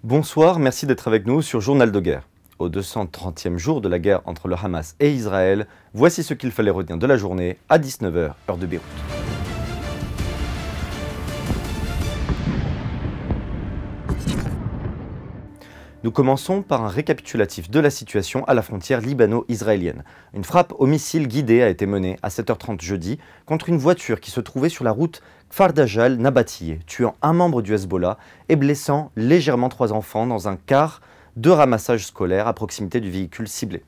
Bonsoir, merci d'être avec nous sur Journal de guerre. Au 230e jour de la guerre entre le Hamas et Israël, voici ce qu'il fallait retenir de la journée à 19 h, heure de Beyrouth. Nous commençons par un récapitulatif de la situation à la frontière libano-israélienne. Une frappe au missile guidée a été menée à 7h30 jeudi contre une voiture qui se trouvait sur la route Kfar Dajjal-Nabatieh, tuant un membre du Hezbollah et blessant légèrement 3 enfants dans un car de ramassage scolaire à proximité du véhicule ciblé.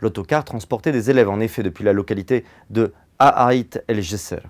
L'autocar transportait des élèves en effet depuis la localité de Ha'ait el-Jesser.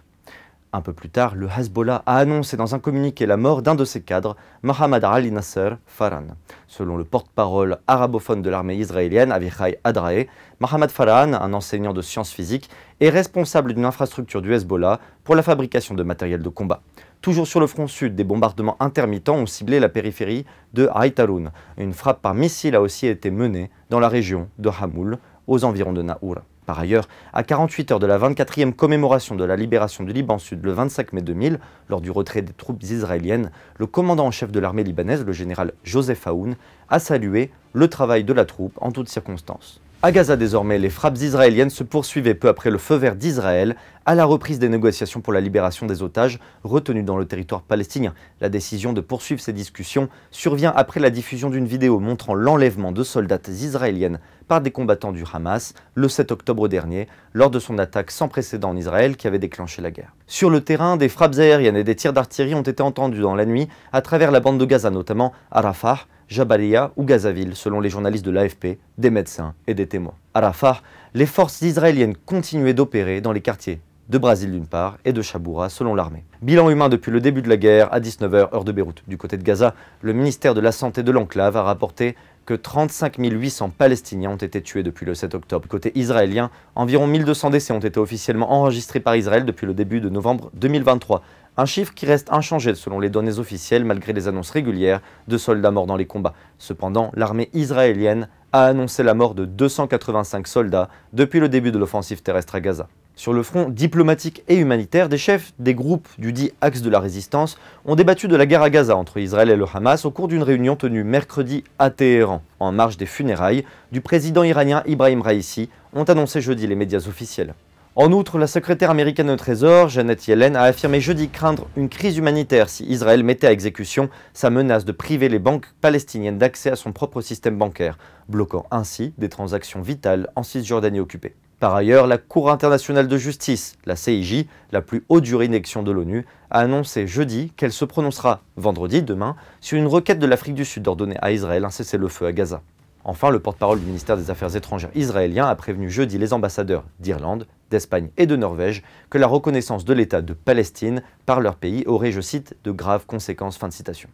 Un peu plus tard, le Hezbollah a annoncé dans un communiqué la mort d'un de ses cadres, Mohamed Ali Nasser Farhan. Selon le porte-parole arabophone de l'armée israélienne, Avichai Adrae, Mohamed Farhan, un enseignant de sciences physiques, est responsable d'une infrastructure du Hezbollah pour la fabrication de matériel de combat. Toujours sur le front sud, des bombardements intermittents ont ciblé la périphérie de Haïtaroun. Une frappe par missile a aussi été menée dans la région de Hamoul, aux environs de Naour. Par ailleurs, à 48 heures de la 24e commémoration de la libération du Liban Sud le 25 mai 2000, lors du retrait des troupes israéliennes, le commandant en chef de l'armée libanaise, le général Joseph Aoun, a salué le travail de la troupe en toutes circonstances. À Gaza désormais, les frappes israéliennes se poursuivaient peu après le feu vert d'Israël à la reprise des négociations pour la libération des otages retenus dans le territoire palestinien. La décision de poursuivre ces discussions survient après la diffusion d'une vidéo montrant l'enlèvement de soldats israéliennes par des combattants du Hamas le 7 octobre dernier, lors de son attaque sans précédent en Israël qui avait déclenché la guerre. Sur le terrain, des frappes aériennes et des tirs d'artillerie ont été entendus dans la nuit à travers la bande de Gaza, notamment à Rafah, Jabalia ou Gazaville, selon les journalistes de l'AFP, des médecins et des témoins. À Rafah, les forces israéliennes continuaient d'opérer dans les quartiers de Brésil d'une part et de Chaboura selon l'armée. Bilan humain depuis le début de la guerre à 19 h, heure de Beyrouth. Du côté de Gaza, le ministère de la Santé de l'enclave a rapporté que 35 800 Palestiniens ont été tués depuis le 7 octobre. Côté israélien, environ 1200 décès ont été officiellement enregistrés par Israël depuis le début de novembre 2023. Un chiffre qui reste inchangé selon les données officielles malgré les annonces régulières de soldats morts dans les combats. Cependant, l'armée israélienne a annoncé la mort de 285 soldats depuis le début de l'offensive terrestre à Gaza. Sur le front diplomatique et humanitaire, des chefs des groupes du dit Axe de la Résistance ont débattu de la guerre à Gaza entre Israël et le Hamas au cours d'une réunion tenue mercredi à Téhéran. En marge des funérailles du président iranien Ibrahim Raïssi, ont annoncé jeudi les médias officiels. En outre, la secrétaire américaine au Trésor, Janet Yellen, a affirmé jeudi craindre une crise humanitaire si Israël mettait à exécution sa menace de priver les banques palestiniennes d'accès à son propre système bancaire, bloquant ainsi des transactions vitales en Cisjordanie occupée. Par ailleurs, la Cour internationale de justice, la CIJ, la plus haute juridiction de l'ONU, a annoncé jeudi qu'elle se prononcera vendredi, demain, sur une requête de l'Afrique du Sud d'ordonner à Israël un cessez-le-feu à Gaza. Enfin, le porte-parole du ministère des Affaires étrangères israélien a prévenu jeudi les ambassadeurs d'Irlande, d'Espagne et de Norvège que la reconnaissance de l'État de Palestine par leur pays aurait, je cite, de graves conséquences. Fin de citation.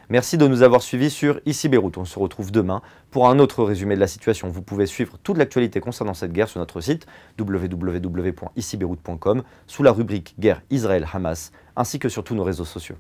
Merci de nous avoir suivis sur Ici Beyrouth. On se retrouve demain pour un autre résumé de la situation. Vous pouvez suivre toute l'actualité concernant cette guerre sur notre site www.icibeyrouth.com sous la rubrique Guerre Israël-Hamas ainsi que sur tous nos réseaux sociaux.